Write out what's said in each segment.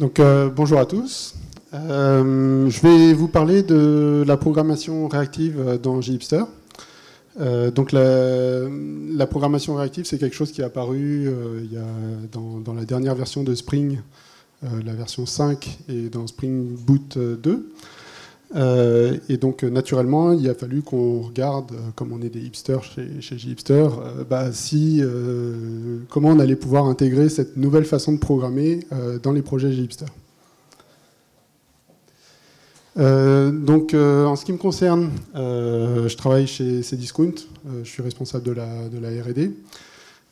Donc, bonjour à tous. Je vais vous parler de la programmation réactive dans JHipster. Donc, la programmation réactive, c'est quelque chose qui est apparu dans la dernière version de Spring, la version 5, et dans Spring Boot 2. Et donc, naturellement, il a fallu qu'on regarde, comme on est des hipsters chez JHipster, comment on allait pouvoir intégrer cette nouvelle façon de programmer dans les projets JHipster. En ce qui me concerne, je travaille chez Cdiscount, je suis responsable de la R&D.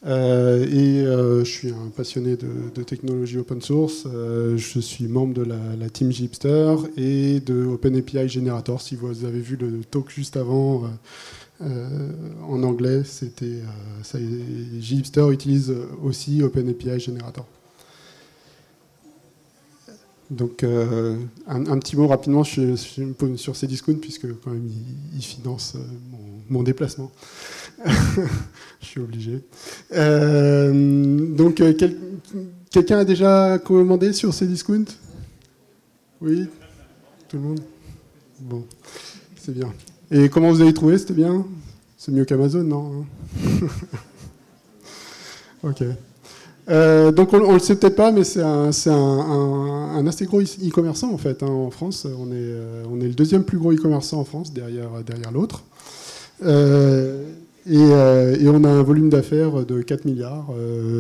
Je suis un passionné de technologie open source. Je suis membre de la team JHipster et de OpenAPI Generator. Si vous avez vu le talk juste avant, en anglais, c'était JHipster utilise aussi OpenAPI Generator. Donc, un petit mot rapidement sur Cdiscount, puisque quand même il finance mon déplacement. Je suis obligé. Quelqu'un a déjà commandé sur Cdiscount? Oui? Tout le monde? Bon, c'est bien. Et comment vous avez trouvé? C'était bien? C'est mieux qu'Amazon, non? Ok. Donc on le sait peut-être pas, mais c'est un assez gros e-commerçant en fait. En France, on est le deuxième plus gros e-commerçant en France, derrière l'autre. Et on a un volume d'affaires de 4 milliards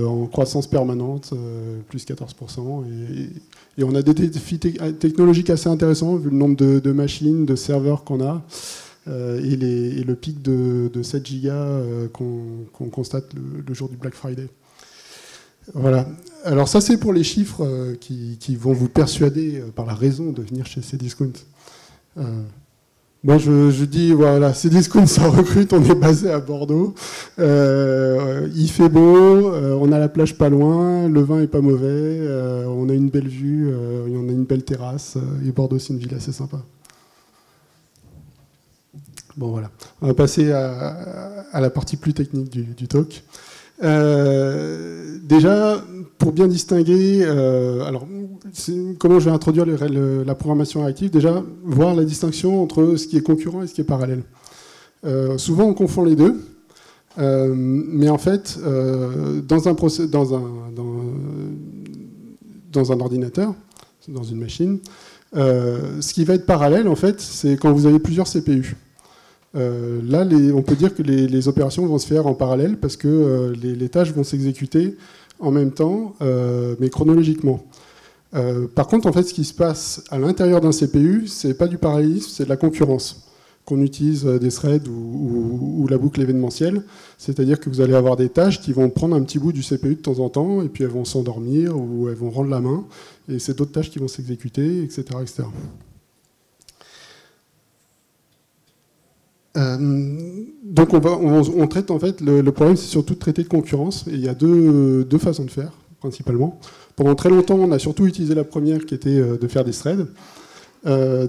en croissance permanente, plus 14%. Et on a des défis technologiques assez intéressants, vu le nombre de machines, de serveurs qu'on a, et le pic de 7 gigas qu'on constate le jour du Black Friday. Voilà. Alors ça, c'est pour les chiffres qui vont vous persuader par la raison de venir chez Cdiscount. Moi, je dis, voilà, Cdiscount, ça recrute, on est basé à Bordeaux. Il fait beau, on a la plage pas loin, le vin est pas mauvais, on a une belle vue, on a une belle terrasse, et Bordeaux, c'est une ville assez sympa. Bon, voilà. On va passer à la partie plus technique du talk. Déjà, pour bien distinguer, comment je vais introduire la programmation réactive, déjà, voir la distinction entre ce qui est concurrent et ce qui est parallèle. Souvent, on confond les deux, mais en fait, dans un ordinateur, dans une machine, ce qui va être parallèle, en fait, c'est quand vous avez plusieurs CPU. Là, on peut dire que les opérations vont se faire en parallèle parce que les tâches vont s'exécuter en même temps, mais chronologiquement. Par contre, en fait, ce qui se passe à l'intérieur d'un CPU, c'est pas du parallélisme, c'est de la concurrence. Qu'on utilise des threads ou la boucle événementielle, c'est-à-dire que vous allez avoir des tâches qui vont prendre un petit bout du CPU de temps en temps, et puis elles vont s'endormir ou elles vont rendre la main, et c'est d'autres tâches qui vont s'exécuter, etc., etc. Donc on traite en fait le problème, c'est surtout de traiter de concurrence, et il y a deux façons de faire principalement. Pendant très longtemps, on a surtout utilisé la première, qui était de faire des threads.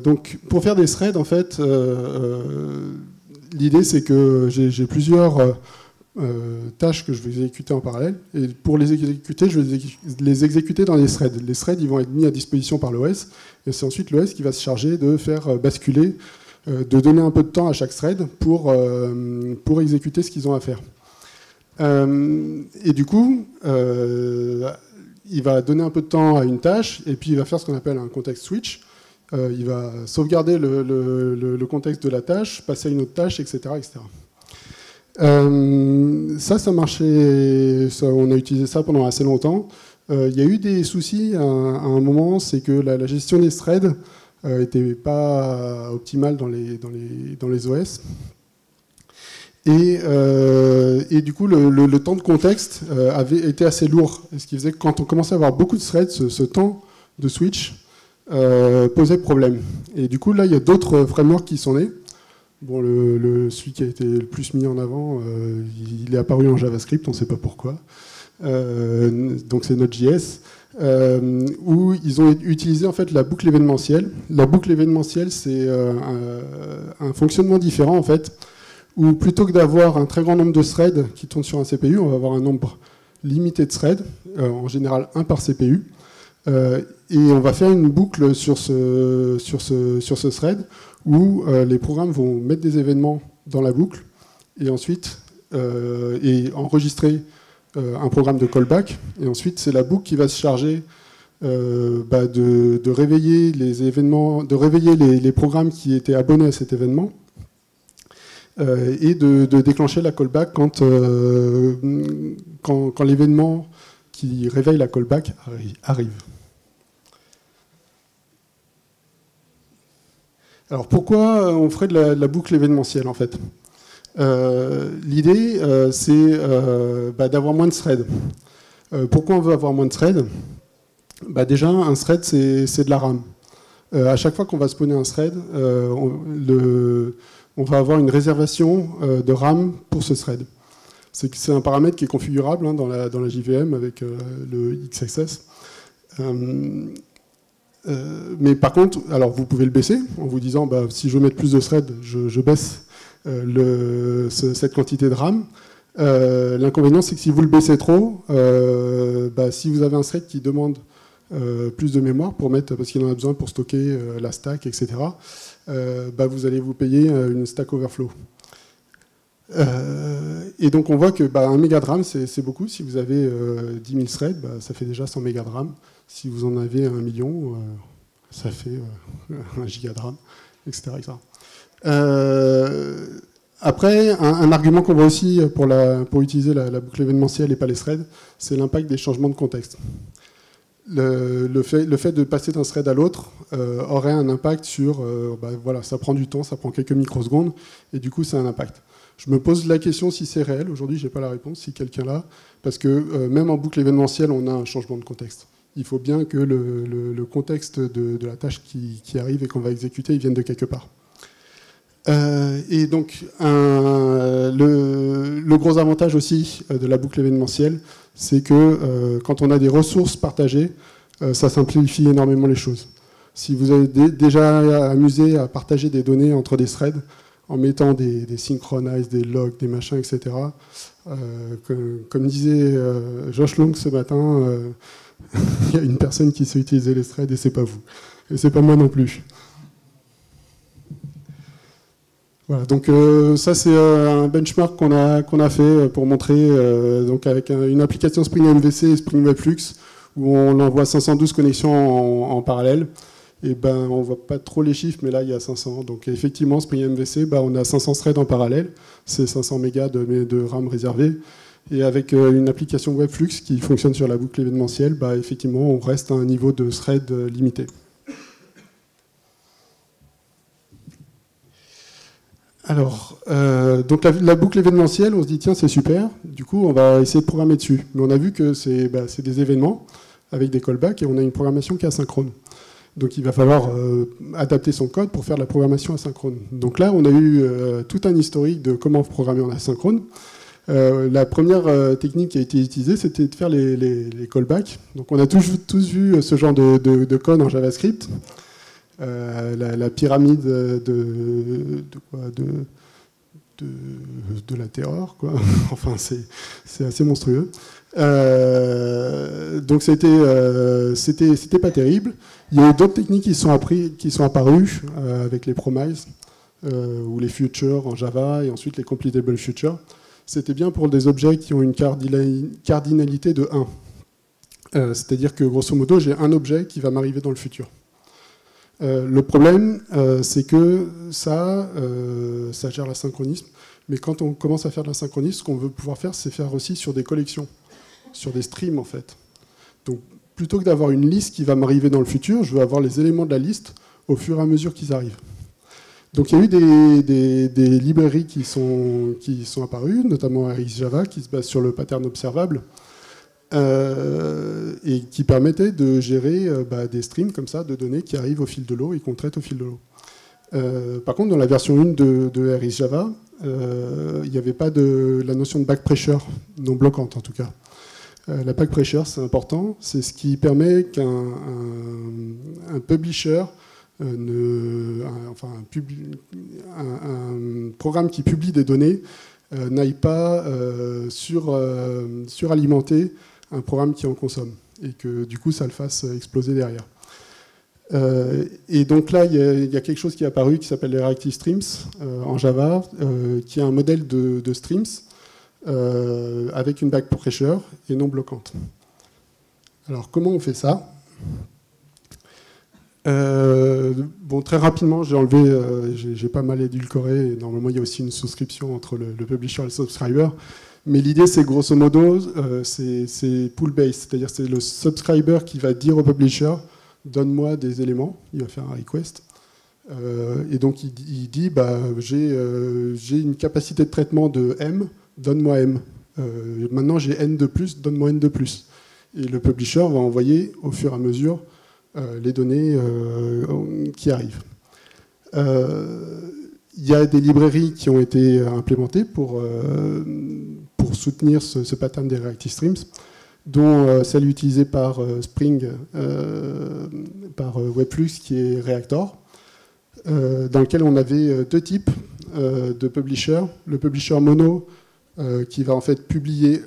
Donc pour faire des threads, en fait, l'idée c'est que j'ai plusieurs tâches que je vais exécuter en parallèle, et pour les exécuter, je vais les exécuter dans les threads. Les threads, ils vont être mis à disposition par l'OS, et c'est ensuite l'OS qui va se charger de faire basculer, de donner un peu de temps à chaque thread pour exécuter ce qu'ils ont à faire. Et du coup, il va donner un peu de temps à une tâche, et puis il va faire ce qu'on appelle un context switch. Il va sauvegarder le contexte de la tâche, passer à une autre tâche, etc., etc. Ça marchait, on a utilisé ça pendant assez longtemps. Il y a eu des soucis à un moment, c'est que la gestion des threads n'était pas optimale dans les OS. Et du coup, le temps de contexte avait été assez lourd. Ce qui faisait que quand on commençait à avoir beaucoup de threads, ce temps de switch posait problème. Et du coup, là, il y a d'autres frameworks qui sont nés. Bon, celui qui a été le plus mis en avant, il est apparu en JavaScript, on ne sait pas pourquoi. Donc c'est Node.js. Où ils ont utilisé en fait la boucle événementielle. La boucle événementielle, c'est un fonctionnement différent en fait, où plutôt que d'avoir un très grand nombre de threads qui tournent sur un CPU, on va avoir un nombre limité de threads, en général un par CPU. Et on va faire une boucle sur ce thread où les programmes vont mettre des événements dans la boucle et ensuite enregistrer un programme de callback. Et ensuite, c'est la boucle qui va se charger de réveiller les événements, de réveiller les programmes qui étaient abonnés à cet événement et de déclencher la callback quand l'événement qui réveille la callback arrive. Alors pourquoi on ferait de la boucle événementielle en fait? L'idée c'est d'avoir moins de threads. Pourquoi on veut avoir moins de threads? Déjà un thread c'est de la RAM. À chaque fois qu'on va spawner un thread, on va avoir une réservation de RAM pour ce thread. C'est un paramètre qui est configurable dans la JVM avec le XSS. Mais par contre, alors vous pouvez le baisser en vous disant si je veux mettre plus de threads, je baisse cette quantité de RAM. L'inconvénient, c'est que si vous le baissez trop, si vous avez un thread qui demande plus de mémoire pour mettre, parce qu'il en a besoin pour stocker la stack, etc., vous allez vous payer une stack overflow. Et donc on voit que 1 méga de RAM c'est beaucoup. Si vous avez 10 000 threads, ça fait déjà 100 mégas de RAM. Si vous en avez 1 million, ça fait 1 giga de RAM, etc. Après, un argument qu'on voit aussi pour utiliser la boucle événementielle et pas les threads, c'est l'impact des changements de contexte. Le fait de passer d'un thread à l'autre aurait un impact sur... voilà, ça prend du temps, ça prend quelques microsecondes, et du coup, ça a un impact. Je me pose la question si c'est réel. Aujourd'hui, je n'ai pas la réponse, si quelqu'un l'a, parce que même en boucle événementielle, on a un changement de contexte. Il faut bien que le contexte de la tâche qui arrive et qu'on va exécuter, il vienne de quelque part. Et donc, le gros avantage aussi de la boucle événementielle, c'est que quand on a des ressources partagées, ça simplifie énormément les choses. Si vous avez déjà amusé à partager des données entre des threads, en mettant des synchronize, des logs, des machins, etc., comme disait Josh Long ce matin, il y a une personne qui sait utiliser les threads et c'est pas vous. Et c'est pas moi non plus. Voilà, donc ça c'est un benchmark qu'on a fait pour montrer, donc avec une application Spring MVC et Spring Webflux, où on envoie 512 connexions en parallèle. Et on ne voit pas trop les chiffres, mais là il y a 500. Donc effectivement, Spring MVC, on a 500 threads en parallèle, c'est 500 mégas de RAM réservés. Et avec une application Webflux qui fonctionne sur la boucle événementielle, effectivement, on reste à un niveau de thread limité. Alors, donc la boucle événementielle, on se dit tiens c'est super, du coup on va essayer de programmer dessus. Mais on a vu que c'est des événements avec des callbacks et on a une programmation qui est asynchrone. Donc il va falloir adapter son code pour faire de la programmation asynchrone. Donc là on a eu tout un historique de comment programmer en asynchrone. La première technique qui a été utilisée, c'était de faire les callbacks. Donc on a tous vu ce genre de code en JavaScript. La pyramide de la terreur, quoi. Enfin, c'est assez monstrueux. Donc c'était pas terrible. Il y a eu d'autres techniques qui sont apparues avec les promises ou les futures en Java et ensuite les completable futures. C'était bien pour des objets qui ont une cardinalité de 1. C'est-à-dire que grosso modo, j'ai un objet qui va m'arriver dans le futur. Le problème, c'est que ça gère l'asynchronisme, mais quand on commence à faire de l'asynchronisme, ce qu'on veut pouvoir faire, c'est faire aussi sur des collections, sur des streams en fait. Donc plutôt que d'avoir une liste qui va m'arriver dans le futur, je veux avoir les éléments de la liste au fur et à mesure qu'ils arrivent. Donc il y a eu des librairies qui sont apparues, notamment ArixJava, qui se base sur le pattern observable, et qui permettait de gérer des streams comme ça, de données qui arrivent au fil de l'eau et qu'on traite au fil de l'eau. Par contre, dans la version 1 de ArixJava, il n'y avait pas la notion de back pressure, non bloquante en tout cas. La back pressure, c'est important, c'est ce qui permet qu'un publisher, un programme qui publie des données, n'aille pas suralimenter un programme qui en consomme. et que du coup ça le fasse exploser derrière. Et donc là, il y a quelque chose qui est apparu qui s'appelle les Reactive Streams en Java, qui est un modèle de streams avec une back pressure et non bloquante. Alors comment on fait ça? Bon, très rapidement, j'ai enlevé, j'ai pas mal édulcoré, et normalement il y a aussi une souscription entre le publisher et le subscriber. Mais l'idée, c'est grosso modo, c'est pool-based, c'est-à-dire c'est le subscriber qui va dire au publisher donne-moi des éléments, il va faire un request. Et donc il dit bah, j'ai une capacité de traitement de M, donne-moi M. Maintenant j'ai N de plus, donne-moi N de plus. Et le publisher va envoyer au fur et à mesure les données qui arrivent. Il y a des librairies qui ont été implémentées pour soutenir ce pattern des Reactive Streams, dont celle utilisée par Spring, par Webflux, qui est Reactor, dans lequel on avait deux types de publishers. Le publisher mono, qui va en fait publier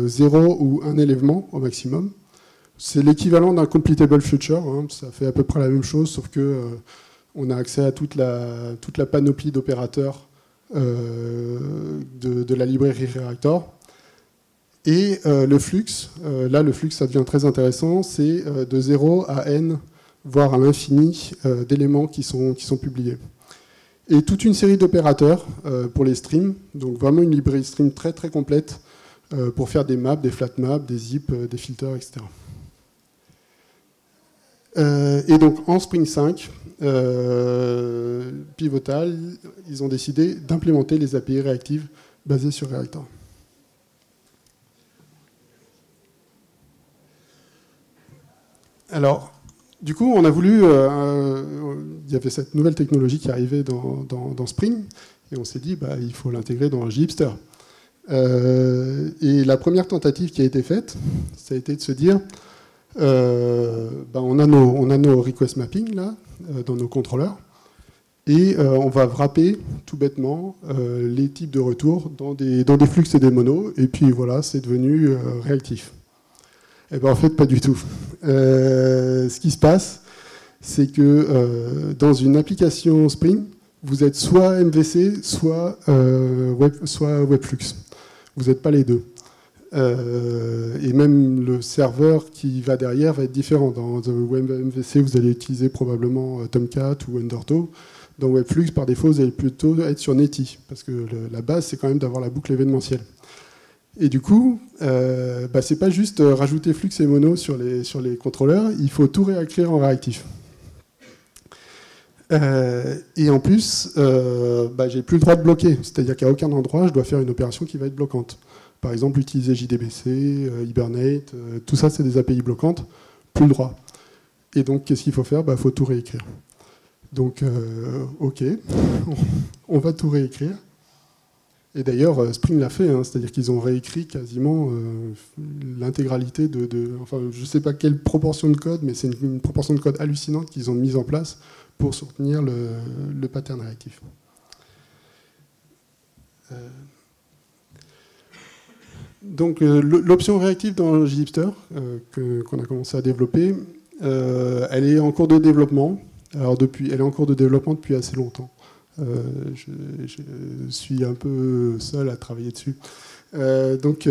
0 ou un élément au maximum. C'est l'équivalent d'un completable future, hein, ça fait à peu près la même chose, sauf que on a accès à toute la panoplie d'opérateurs de la librairie Reactor. Et le flux, là le flux ça devient très intéressant, c'est de 0 à n, voire à l'infini d'éléments qui sont publiés. Et toute une série d'opérateurs pour les streams, donc vraiment une librairie stream très très complète pour faire des maps, des flat maps, des zips, des filters, etc. Et donc en Spring 5, Pivotal, ils ont décidé d'implémenter les API réactives basées sur Reactor. Alors, du coup, on a voulu... il y avait cette nouvelle technologie qui arrivait dans Spring, et on s'est dit, bah, il faut l'intégrer dans JHipster. Et la première tentative qui a été faite, ça a été de se dire, bah, on a nos request mapping, là, dans nos contrôleurs, et on va wrapper, tout bêtement, les types de retours dans des flux et des monos, et puis voilà, c'est devenu réactif. Eh bien, en fait, pas du tout. Ce qui se passe, c'est que dans une application Spring, vous êtes soit MVC, soit Webflux. Vous n'êtes pas les deux. Et même le serveur qui va derrière va être différent. Dans MVC, vous allez utiliser probablement Tomcat ou Undertow. Dans Webflux, par défaut, vous allez plutôt être sur Netty, parce que la base, c'est quand même d'avoir la boucle événementielle. Et du coup, bah, c'est pas juste rajouter flux et mono sur les contrôleurs, il faut tout réécrire en réactif. Et en plus, bah, j'ai plus le droit de bloquer, c'est-à-dire qu'à aucun endroit, je dois faire une opération qui va être bloquante. Par exemple, utiliser JDBC, Hibernate, tout ça, c'est des API bloquantes, plus le droit. Et donc, qu'est-ce qu'il faut faire? Bah, faut tout réécrire. Donc, OK, on va tout réécrire. Et d'ailleurs, Spring l'a fait, hein, c'est-à-dire qu'ils ont réécrit quasiment l'intégralité enfin, je ne sais pas quelle proportion de code, mais c'est une proportion de code hallucinante qu'ils ont mise en place pour soutenir le pattern réactif. Donc, l'option réactive dans JHipster, qu'on a commencé à développer, elle est en cours de développement. Alors, elle est en cours de développement depuis assez longtemps. Je suis un peu seul à travailler dessus. Donc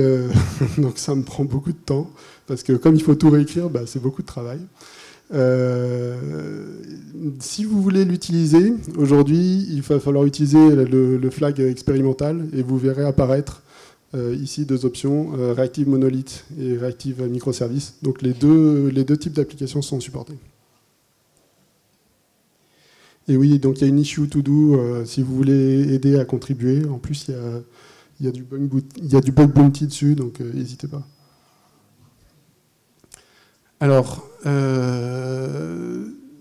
ça me prend beaucoup de temps, parce que comme il faut tout réécrire, bah, c'est beaucoup de travail. Si vous voulez l'utiliser, aujourd'hui, il va falloir utiliser le flag expérimental, et vous verrez apparaître ici deux options, Reactive Monolith et Reactive Microservice. Donc les deux types d'applications sont supportés. Et oui, donc il y a une issue to do si vous voulez aider à contribuer. En plus, il y a du bug bounty dessus, donc n'hésitez pas. Alors,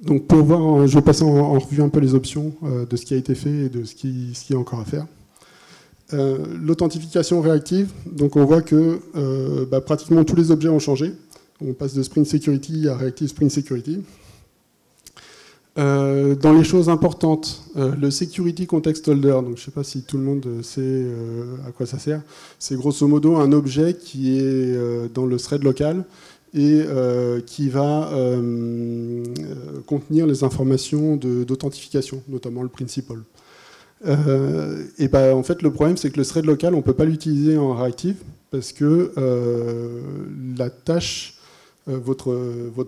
donc pour voir, je vais passer en revue un peu les options de ce qui a été fait et de ce qui est encore à faire. L'authentification réactive, donc on voit que bah, pratiquement tous les objets ont changé. On passe de Spring Security à Reactive Spring Security. Dans les choses importantes, le Security Context Holder, donc je ne sais pas si tout le monde sait à quoi ça sert, c'est grosso modo un objet qui est dans le thread local et qui va contenir les informations d'authentification, notamment le principal. Et ben, en fait, le problème, c'est que le thread local, on ne peut pas l'utiliser en réactive parce que la tâche, votre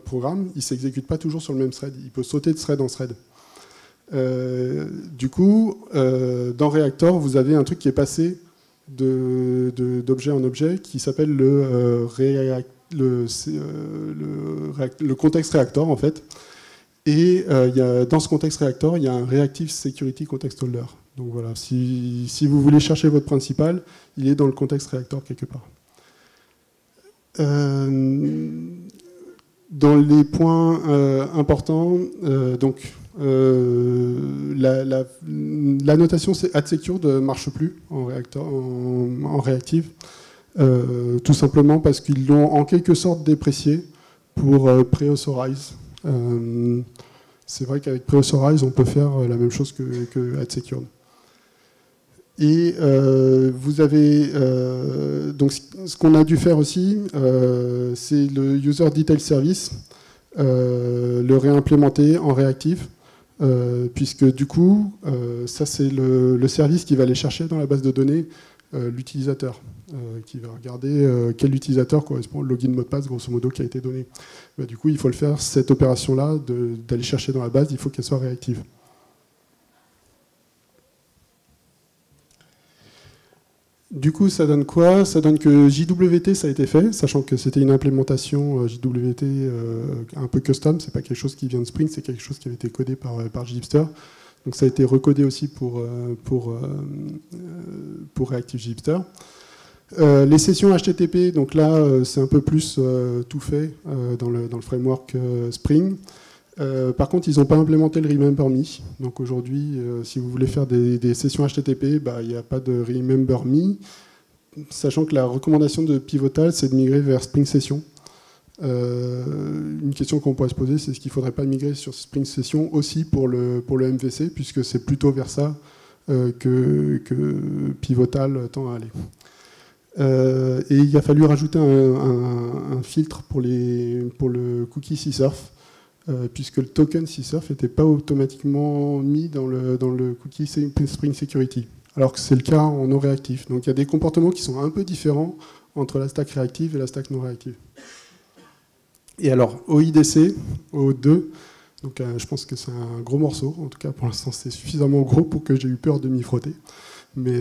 programme, il ne s'exécute pas toujours sur le même thread. Il peut sauter de thread en thread. Du coup, dans Reactor, vous avez un truc qui est passé d'objet en objet qui s'appelle le contexte Reactor, en fait. Et dans ce contexte Reactor, il y a un Reactive Security Context Holder. Donc voilà, si vous voulez chercher votre principal, il est dans le contexte Reactor quelque part. Dans les points importants, donc la notation AdSecure ne marche plus en Reactive, tout simplement parce qu'ils l'ont en quelque sorte déprécié pour Preauthorize. C'est vrai qu'avec Preauthorize, on peut faire la même chose que AdSecure. Et vous avez donc ce qu'on a dû faire aussi, c'est le User Detail Service, le réimplémenter en réactif, puisque du coup, ça c'est le service qui va aller chercher dans la base de données l'utilisateur, qui va regarder quel utilisateur correspond au login mot de passe, grosso modo, qui a été donné. Bah, du coup, il faut le faire, cette opération-là, d'aller chercher dans la base, il faut qu'elle soit réactive. Du coup, ça donne quoi? Ça donne que JWT, ça a été fait, sachant que c'était une implémentation JWT un peu custom, c'est pas quelque chose qui vient de Spring, c'est quelque chose qui avait été codé par Gipster. Donc ça a été recodé aussi pour Reactive Gipster. Les sessions HTTP, donc là, c'est un peu plus tout fait dans le framework Spring. Par contre, ils n'ont pas implémenté le Remember Me. Donc aujourd'hui, si vous voulez faire des sessions HTTP, bah, il n'y a pas de Remember Me, sachant que la recommandation de Pivotal, c'est de migrer vers Spring Session. Une question qu'on pourrait se poser, c'est est-ce qu'il ne faudrait pas migrer sur Spring Session aussi pour le MVC, puisque c'est plutôt vers ça que Pivotal tend à aller. Et il a fallu rajouter un filtre pour le cookie CSurf, puisque le token CSurf n'était pas automatiquement mis dans le cookie Spring Security, alors que c'est le cas en non réactif. Donc il y a des comportements qui sont un peu différents entre la stack réactive et la stack non réactive. Et alors, OIDC, O2, donc je pense que c'est un gros morceau, en tout cas pour l'instant c'est suffisamment gros pour que j'ai eu peur de m'y frotter. Mais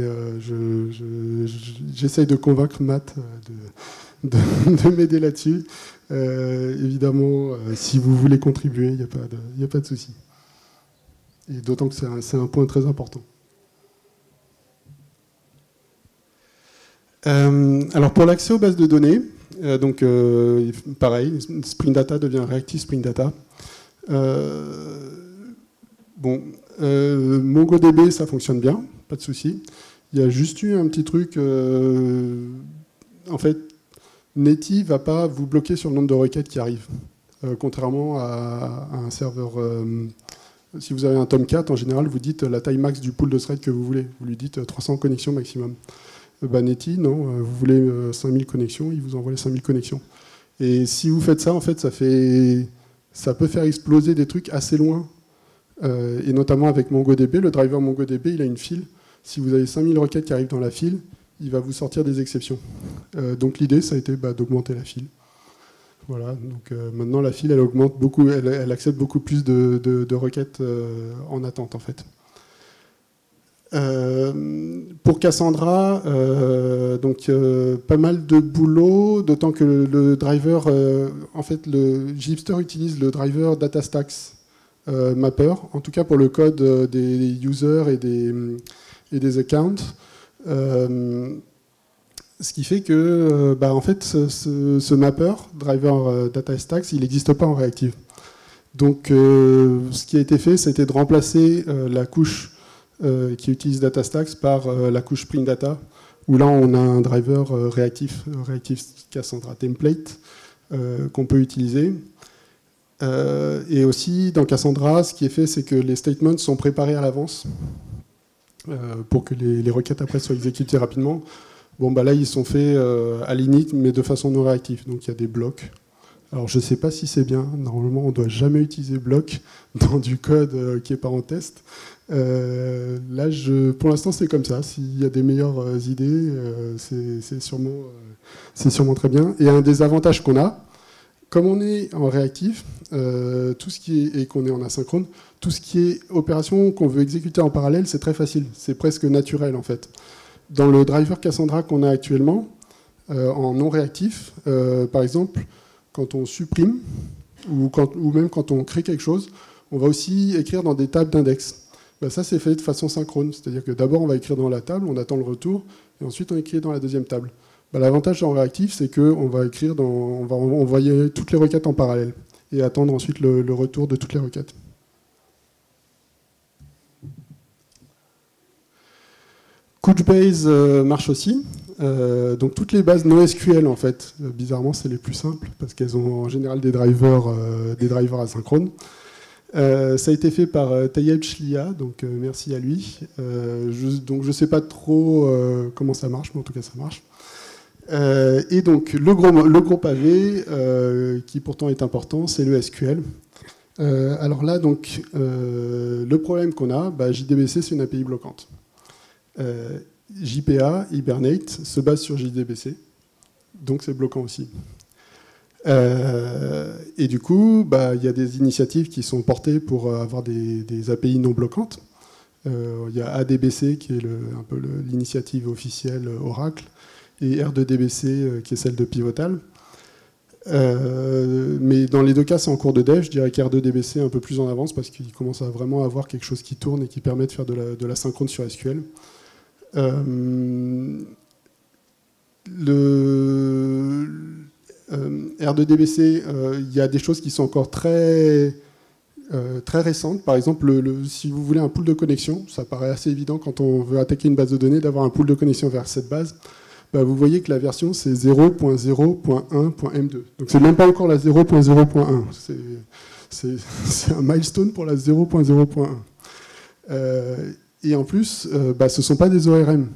j'essaye de convaincre Matt de m'aider là-dessus. Évidemment, si vous voulez contribuer, il n'y a pas de souci. Et d'autant que c'est un point très important. Alors pour l'accès aux bases de données, donc pareil, Spring Data devient Reactive Spring Data. MongoDB, ça fonctionne bien, pas de souci. Il y a juste eu un petit truc, en fait, Netty ne va pas vous bloquer sur le nombre de requêtes qui arrivent, contrairement à un serveur. Si vous avez un Tomcat, en général, vous dites la taille max du pool de thread que vous voulez. Vous lui dites 300 connexions maximum. Netty, non, vous voulez 5000 connexions, il vous envoie les 5000 connexions. Et si vous faites ça, en fait, ça peut faire exploser des trucs assez loin. Et notamment avec MongoDB, le driver MongoDB, il a une file. Si vous avez 5000 requêtes qui arrivent dans la file, il va vous sortir des exceptions. Donc l'idée, ça a été d'augmenter la file. Voilà, donc maintenant la file, elle augmente beaucoup, elle accepte beaucoup plus de requêtes en attente, en fait. Pour Cassandra, donc pas mal de boulot, d'autant que le driver, en fait, le Gipster utilise le driver DataStax Mapper, en tout cas pour le code des users et des accounts. Ce qui fait que en fait, ce mapper, driver DataStax, il n'existe pas en réactive. Donc ce qui a été fait, c'était de remplacer la couche qui utilise DataStax par la couche Spring Data, où là on a un driver réactif Cassandra Template qu'on peut utiliser. Et aussi dans Cassandra, ce qui est fait, c'est que les statements sont préparés à l'avance pour que les requêtes après soient exécutées rapidement. Bon, là ils sont faits à l'init, mais de façon non réactive. Donc il y a des blocs Alors je ne sais pas si c'est bien, normalement on ne doit jamais utiliser bloc dans du code qui n'est pas en test. Là, pour l'instant c'est comme ça, s'il y a des meilleures idées, c'est sûrement très bien. Et un des avantages qu'on a, comme on est en réactif, tout ce qui est, et qu'on est en asynchrone, tout ce qui est opération qu'on veut exécuter en parallèle, c'est très facile, c'est presque naturel en fait. Dans le driver Cassandra qu'on a actuellement, en non réactif, par exemple, quand on supprime, ou même quand on crée quelque chose, on va aussi écrire dans des tables d'index. Ben ça, c'est fait de façon synchrone, c'est-à-dire que d'abord, on va écrire dans la table, on attend le retour, et ensuite, on écrit dans la deuxième table. Ben, l'avantage en réactif, c'est qu'on va on va envoyer toutes les requêtes en parallèle, et attendre ensuite le retour de toutes les requêtes. Couchbase marche aussi. Donc toutes les bases NoSQL, en fait, bizarrement, c'est les plus simples, parce qu'elles ont en général des drivers asynchrones. Ça a été fait par Tayyab Shlia, donc merci à lui. Donc je ne sais pas trop comment ça marche, mais en tout cas ça marche. Et donc le gros pavé, qui pourtant est important, c'est le SQL. Alors là, donc, le problème qu'on a, JDBC, c'est une API bloquante. JPA, Hibernate, se base sur JDBC, donc c'est bloquant aussi. Et du coup, il y a des initiatives qui sont portées pour avoir des API non bloquantes. Il y a ADBC, qui est un peu l'initiative officielle Oracle, et R2DBC, qui est celle de Pivotal. Mais dans les deux cas, c'est en cours de dev. Je dirais qu'R2DBC est un peu plus en avance parce qu'il commence à vraiment avoir quelque chose qui tourne et qui permet de faire de la synchrone sur SQL. R2DBC, il y a des choses qui sont encore très récentes. Par exemple, si vous voulez un pool de connexion, ça paraît assez évident quand on veut attaquer une base de données d'avoir un pool de connexion vers cette base. Vous voyez que la version, c'est 0.0.1.m2. Donc, c'est même pas encore la 0.0.1. C'est un milestone pour la 0.0.1. Et en plus, ce ne sont pas des ORM.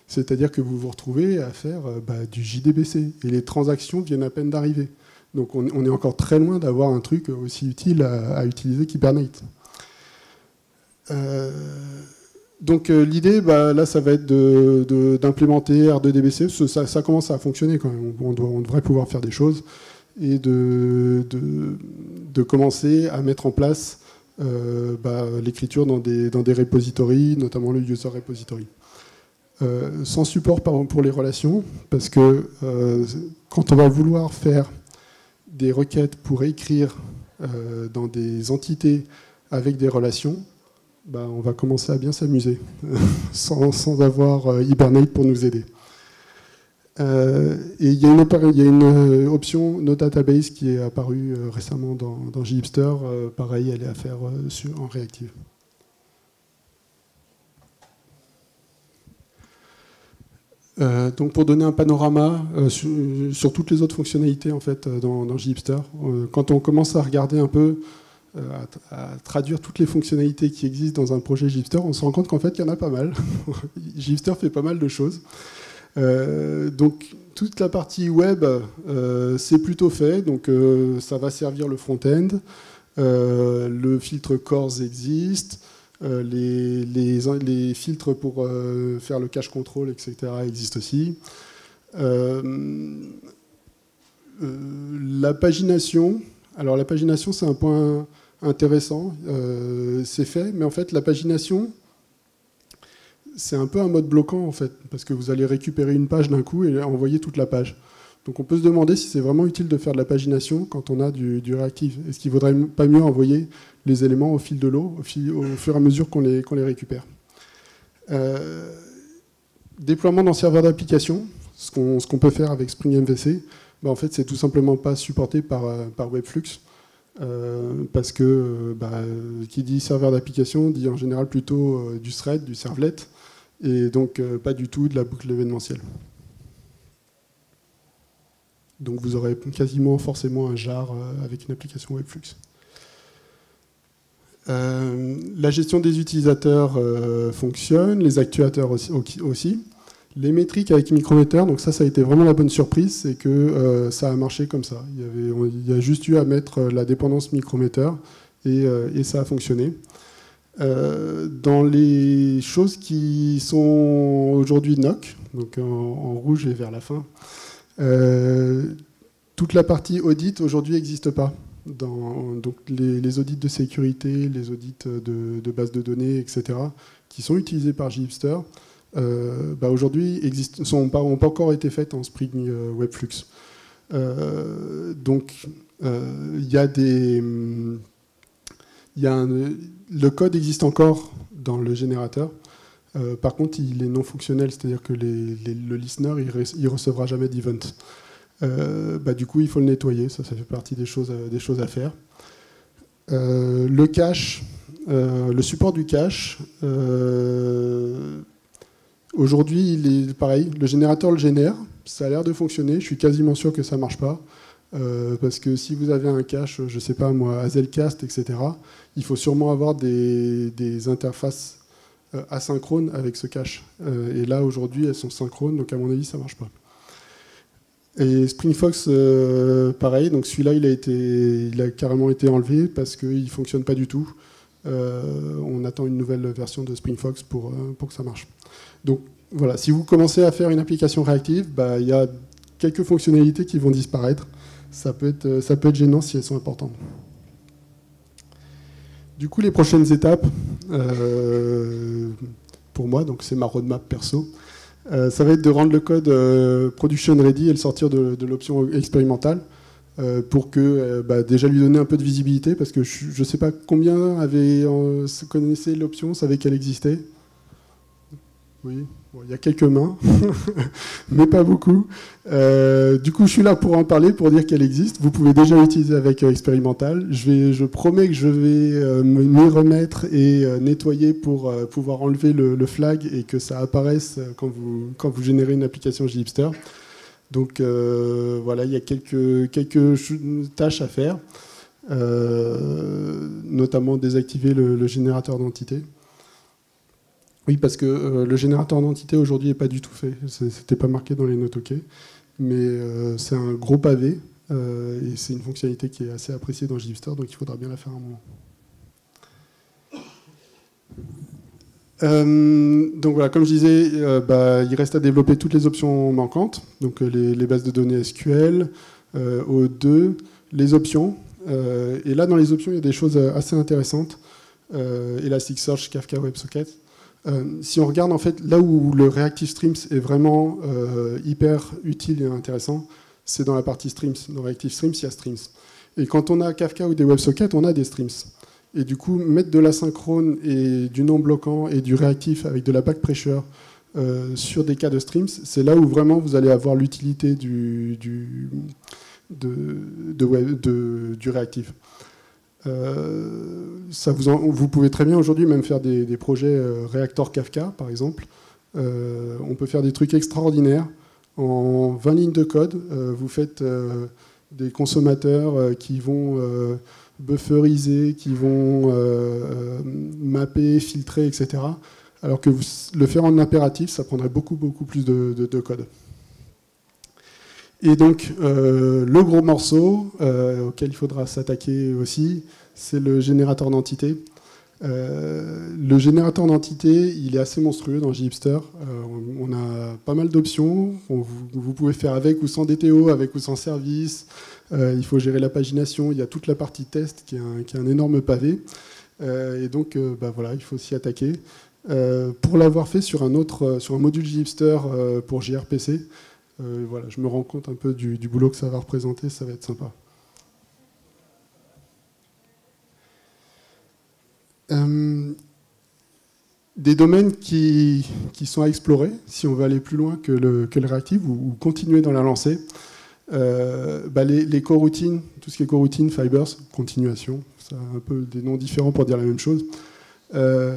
C'est-à-dire que vous vous retrouvez à faire du JDBC. Et les transactions viennent à peine d'arriver. Donc, on est encore très loin d'avoir un truc aussi utile à utiliser qu'Hibernate. Donc l'idée, là, ça va être d'implémenter R2DBC. Ça commence à fonctionner quand même. On devrait pouvoir faire des choses et de commencer à mettre en place l'écriture dans des repositories, notamment le user repository. Sans support pour les relations, parce que quand on va vouloir faire des requêtes pour écrire dans des entités avec des relations, on va commencer à bien s'amuser, sans avoir Hibernate pour nous aider. Et il y a une option No Database qui est apparue récemment dans JHipster. Pareil, elle est à faire en réactive. Donc pour donner un panorama sur toutes les autres fonctionnalités en fait, dans JHipster, quand on commence à regarder un peu à traduire toutes les fonctionnalités qui existent dans un projet JHipster, on se rend compte qu'en fait, il y en a pas mal. JHipster fait pas mal de choses. Donc, toute la partie web, c'est plutôt fait. Donc, ça va servir le front-end. Le filtre CORS existe. Les filtres pour faire le cache control, etc., existent aussi. La pagination. Alors, la pagination, c'est un point intéressant, c'est fait, mais en fait la pagination c'est un peu un mode bloquant en fait, parce que vous allez récupérer une page d'un coup et envoyer toute la page. Donc on peut se demander si c'est vraiment utile de faire de la pagination quand on a du réactif. Est-ce qu'il ne vaudrait pas mieux envoyer les éléments au fil de l'eau, au fur et à mesure qu'on les récupère. Déploiement dans serveur d'application, ce qu'on peut faire avec Spring MVC, en fait c'est tout simplement pas supporté par Webflux. Parce que qui dit serveur d'application dit en général plutôt du thread, du servlet, et donc pas du tout de la boucle événementielle. Donc vous aurez quasiment forcément un jar avec une application Webflux. La gestion des utilisateurs fonctionne, les actuateurs aussi. Les métriques avec Micrometer, donc ça a été vraiment la bonne surprise, c'est que ça a marché comme ça. Il y a juste eu à mettre la dépendance Micrometer et ça a fonctionné. Dans les choses qui sont aujourd'hui NOC, donc en rouge et vers la fin, toute la partie audit aujourd'hui n'existe pas. Donc les audits de sécurité, les audits de bases de données, etc., qui sont utilisés par JHipster, aujourd'hui n'ont pas encore été faites en Spring Webflux. Donc le code existe encore dans le générateur. Par contre, il est non fonctionnel, c'est-à-dire que le listener il recevra jamais d'event. Du coup, il faut le nettoyer, ça fait partie des choses à faire. Le cache, le support du cache, aujourd'hui, il est pareil, le générateur le génère, ça a l'air de fonctionner, je suis quasiment sûr que ça ne marche pas, parce que si vous avez un cache, je ne sais pas moi, Hazelcast, etc., il faut sûrement avoir des interfaces asynchrones avec ce cache. Et là, aujourd'hui, elles sont synchrones, donc à mon avis, ça ne marche pas. Et SpringFox, pareil, donc celui-là, il a carrément été enlevé parce qu'il ne fonctionne pas du tout. On attend une nouvelle version de SpringFox pour que ça marche. Donc voilà, si vous commencez à faire une application réactive, il y a quelques fonctionnalités qui vont disparaître. Ça peut être gênant si elles sont importantes. Du coup, les prochaines étapes, pour moi, donc c'est ma roadmap perso, ça va être de rendre le code production ready et le sortir de l'option expérimentale pour que déjà lui donner un peu de visibilité, parce que je ne sais pas combien connaissaient l'option, savaient qu'elle existait. Oui, bon, il y a quelques mains, mais pas beaucoup. Du coup, je suis là pour en parler, pour dire qu'elle existe. Vous pouvez déjà l'utiliser avec Expérimental. Je promets que je vais m'y remettre et nettoyer pour pouvoir enlever le flag et que ça apparaisse quand vous générez une application JHipster. Donc voilà, il y a quelques tâches à faire, notamment désactiver le générateur d'entités. Oui, parce que le générateur d'entité aujourd'hui n'est pas du tout fait. C'était pas marqué dans les notes OK. Mais c'est un gros pavé et c'est une fonctionnalité qui est assez appréciée dans JHipster, donc il faudra bien la faire un moment. Donc voilà, comme je disais, il reste à développer toutes les options manquantes, donc les bases de données SQL, O2, les options. Et là, dans les options, il y a des choses assez intéressantes. Elasticsearch, Kafka, WebSocket. Si on regarde en fait là où le Reactive Streams est vraiment hyper utile et intéressant, c'est dans la partie Streams. Dans Reactive Streams, il y a Streams. Et quand on a Kafka ou des WebSockets, on a des Streams. Et du coup, mettre de l'asynchrone et du non-bloquant et du réactif avec de la back pressure sur des cas de Streams, c'est là où vraiment vous allez avoir l'utilité du réactif. Vous pouvez très bien aujourd'hui même faire des projets réacteurs Kafka, par exemple. On peut faire des trucs extraordinaires. En 20 lignes de code, vous faites des consommateurs qui vont bufferiser, qui vont mapper, filtrer, etc. Alors que le faire en impératif, ça prendrait beaucoup plus de code. Et donc, le gros morceau auquel il faudra s'attaquer aussi, c'est le générateur d'entités. Le générateur d'entités, il est assez monstrueux dans JHipster. On a pas mal d'options. Vous pouvez faire avec ou sans DTO, avec ou sans service. Il faut gérer la pagination. Il y a toute la partie test qui est un énorme pavé. Et donc, voilà, il faut s'y attaquer. Pour l'avoir fait sur un module JHipster pour gRPC, voilà, je me rends compte un peu du boulot que ça va représenter, ça va être sympa. Des domaines qui sont à explorer, si on veut aller plus loin que le réactif ou continuer dans la lancée. Les coroutines, tout ce qui est coroutine, fibers, continuation, c'est un peu des noms différents pour dire la même chose. Je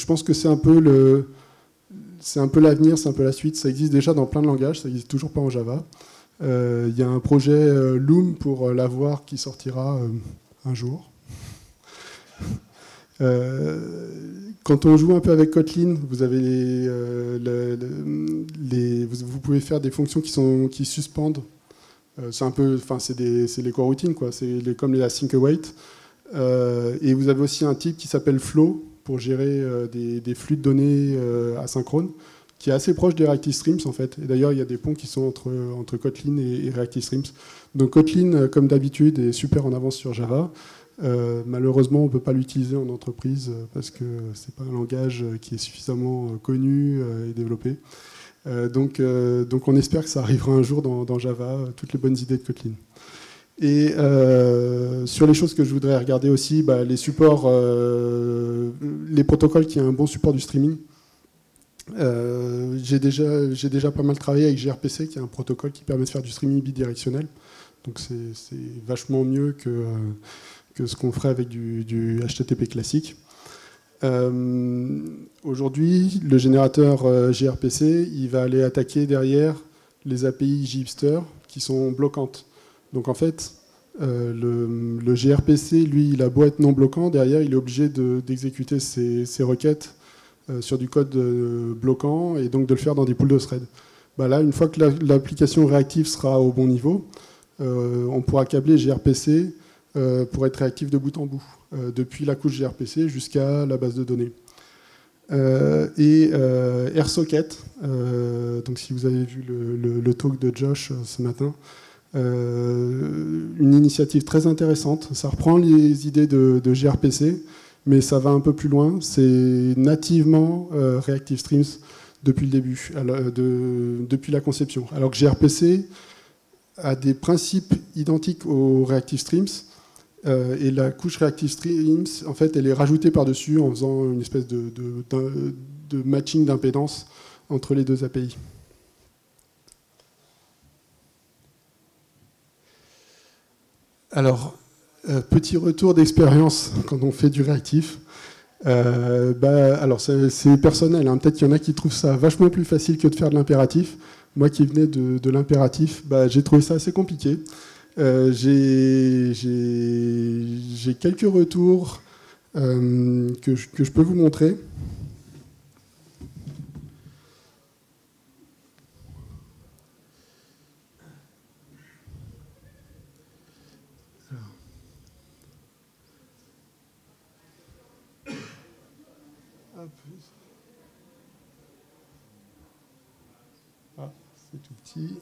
pense que c'est un peu l'avenir, c'est un peu la suite. Ça existe déjà dans plein de langages, ça n'existe toujours pas en Java. Il y a un projet Loom pour l'avoir qui sortira un jour. Quand on joue un peu avec Kotlin, vous avez vous pouvez faire des fonctions qui suspendent. C'est un peu, enfin c'est les coroutines quoi. C'est comme les async await. Et vous avez aussi un type qui s'appelle flow pour gérer des flux de données asynchrones, qui est assez proche des Reactive Streams en fait. Et d'ailleurs, il y a des ponts qui sont entre Kotlin et Reactive Streams. Donc Kotlin, comme d'habitude, est super en avance sur Java. Malheureusement, on ne peut pas l'utiliser en entreprise parce que ce n'est pas un langage qui est suffisamment connu et développé. Donc on espère que ça arrivera un jour dans Java, toutes les bonnes idées de Kotlin. Et sur les choses que je voudrais regarder aussi, les supports, les protocoles qui ont un bon support du streaming. J'ai déjà pas mal travaillé avec gRPC, qui est un protocole qui permet de faire du streaming bidirectionnel. Donc c'est vachement mieux que ce qu'on ferait avec du HTTP classique. Aujourd'hui, le générateur gRPC, il va aller attaquer derrière les API JHipster qui sont bloquantes. Donc en fait, le gRPC, lui, il a beau être non bloquant, derrière, il est obligé d'exécuter ses requêtes sur du code bloquant et donc de le faire dans des pools de threads. Là, une fois que l'application réactive sera au bon niveau, on pourra câbler gRPC pour être réactif de bout en bout, depuis la couche gRPC jusqu'à la base de données. Et AirSocket, donc si vous avez vu le talk de Josh ce matin, une initiative très intéressante. Ça reprend les idées de gRPC, mais ça va un peu plus loin. C'est nativement Reactive Streams depuis le début, depuis la conception. Alors que gRPC a des principes identiques aux Reactive Streams, et la couche Reactive Streams, en fait, elle est rajoutée par-dessus en faisant une espèce de matching d'impédance entre les deux API. Alors, petit retour d'expérience quand on fait du réactif. Alors c'est personnel, hein. Peut-être qu'il y en a qui trouvent ça vachement plus facile que de faire de l'impératif. Moi qui venais de l'impératif, j'ai trouvé ça assez compliqué. J'ai quelques retours que je peux vous montrer. Ah, c'est tout petit.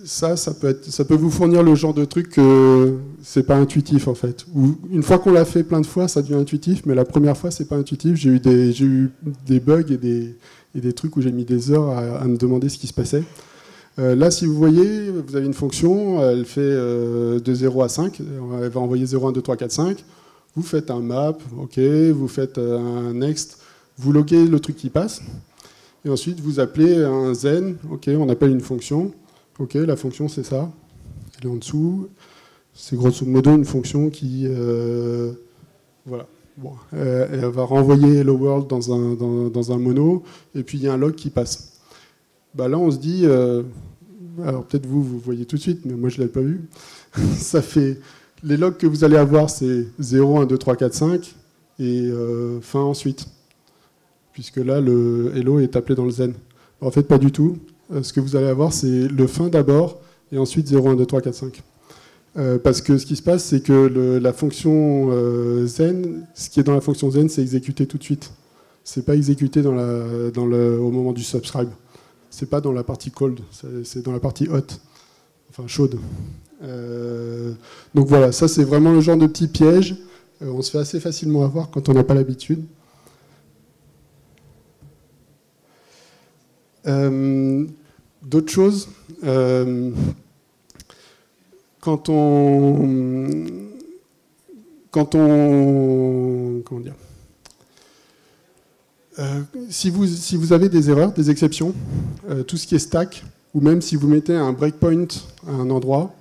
Ça peut vous fournir le genre de truc que c'est pas intuitif en fait. Ou une fois qu'on l'a fait plein de fois, ça devient intuitif, mais la première fois, c'est pas intuitif. J'ai eu des bugs et des trucs où j'ai mis des heures à me demander ce qui se passait. Là, si vous voyez, vous avez une fonction, elle fait de 0 à 5, elle va envoyer 0, 1, 2, 3, 4, 5. Vous faites un map, ok, vous faites un next, vous loguez le truc qui passe, et ensuite vous appelez un zen, ok, on appelle une fonction. Ok, la fonction c'est ça, elle est en dessous, c'est grosso modo une fonction qui, voilà, bon, elle va renvoyer hello world dans un mono, et puis il y a un log qui passe. Là on se dit, alors peut-être vous voyez tout de suite, mais moi je ne l'avais pas vu, ça fait, les logs que vous allez avoir c'est 0, 1, 2, 3, 4, 5, et fin ensuite, puisque là le hello est appelé dans le zen. En fait pas du tout. Ce que vous allez avoir, c'est le fin d'abord, et ensuite 0, 1, 2, 3, 4, 5. Parce que ce qui se passe, c'est que la fonction zen, ce qui est dans la fonction zen, c'est exécuté tout de suite. C'est pas exécuté au moment du subscribe. C'est pas dans la partie cold, c'est dans la partie hot, enfin chaude. Donc voilà, ça c'est vraiment le genre de petit piège. On se fait assez facilement avoir quand on n'a pas l'habitude. D'autres choses, quand on comment dire, si vous avez des erreurs, des exceptions, tout ce qui est stack, ou même si vous mettez un breakpoint à un endroit,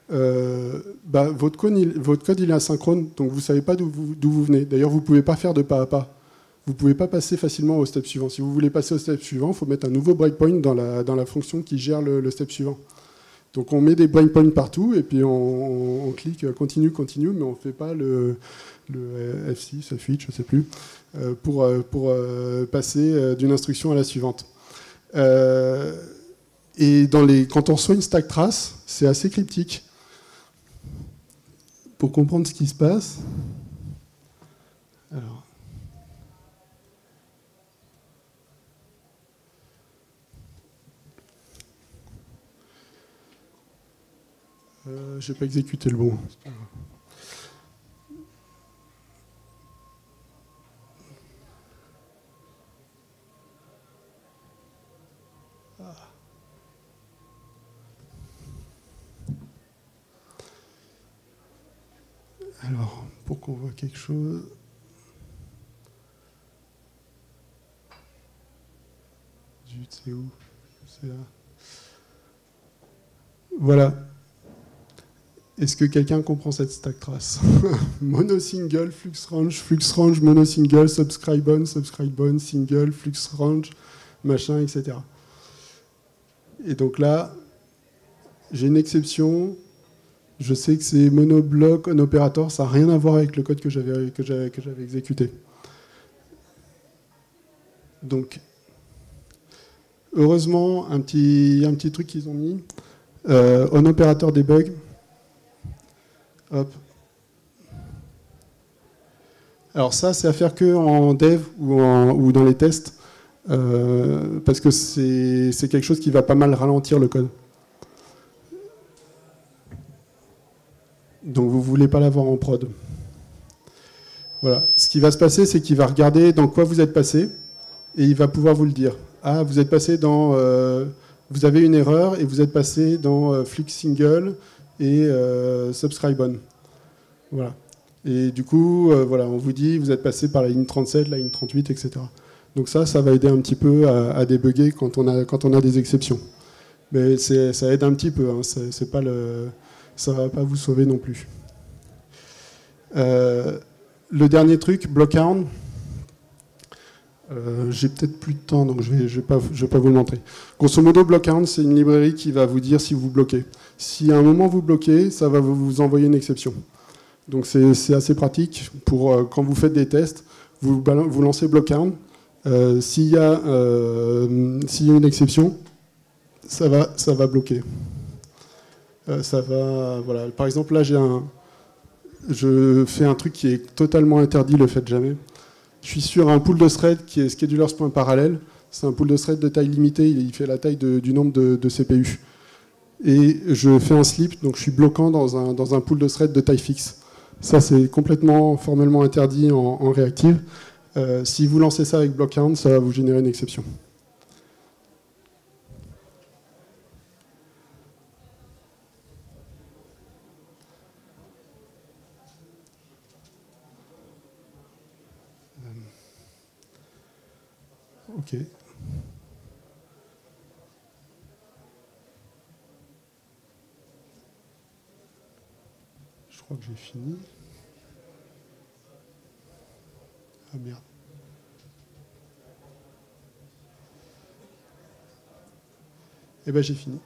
votre code il est asynchrone, donc vous ne savez pas d'où vous venez. D'ailleurs, vous ne pouvez pas faire de pas à pas. vous ne pouvez pas passer facilement au step suivant. Si vous voulez passer au step suivant, il faut mettre un nouveau breakpoint dans la fonction qui gère le step suivant. Donc on met des breakpoints partout et puis on clique continue, continue, mais on ne fait pas le F6, F8, je ne sais plus, pour passer d'une instruction à la suivante. Et quand on reçoit une stack trace, c'est assez cryptique. Pour comprendre ce qui se passe, alors, je n'ai pas exécuté le bon. Alors, pour qu'on voit quelque chose... Zut, c'est où? C'est là. Voilà. Est-ce que quelqu'un comprend cette stack trace? Mono single, flux range, mono single, subscribe on, single, flux range, machin, etc. Et donc là, j'ai une exception. Je sais que c'est monobloc on opérateur, ça n'a rien à voir avec le code que j'avais exécuté. Donc, heureusement, un petit truc qu'ils ont mis, on opérateur debug. Hop. Alors ça, c'est à faire que en dev ou dans les tests, parce que c'est quelque chose qui va pas mal ralentir le code. Donc vous ne voulez pas l'avoir en prod. Voilà. Ce qui va se passer, c'est qu'il va regarder dans quoi vous êtes passé et il va pouvoir vous le dire. Ah, vous êtes passé dans... vous avez une erreur et vous êtes passé dans flux single et subscribe on. Voilà. Et du coup, voilà, on vous dit, vous êtes passé par la ligne 37, la ligne 38, etc. Donc ça va aider un petit peu à débugger quand on a des exceptions. Mais ça aide un petit peu, hein, c'est pas ça ne va pas vous sauver non plus. Le dernier truc, blockhound. J'ai peut-être plus de temps, donc je vais pas vous le montrer. Grosso modo, blockhound, c'est une librairie qui va vous dire si vous bloquez. Si à un moment vous bloquez, ça va vous envoyer une exception. Donc c'est assez pratique pour quand vous faites des tests, vous lancez blockhound. S'il y a une exception, ça va bloquer. Voilà. Par exemple, là, je fais un truc qui est totalement interdit, le faites jamais. Je suis sur un pool de thread qui est schedulers.parallel. C'est un pool de thread de taille limitée, il fait la taille du nombre de CPU. Et je fais un slip, donc je suis bloquant dans un pool de thread de taille fixe. Ça, c'est complètement formellement interdit en réactive. Si vous lancez ça avec blockhound, ça va vous générer une exception. Ok. Je crois que j'ai fini. Ah merde. Eh ben j'ai fini.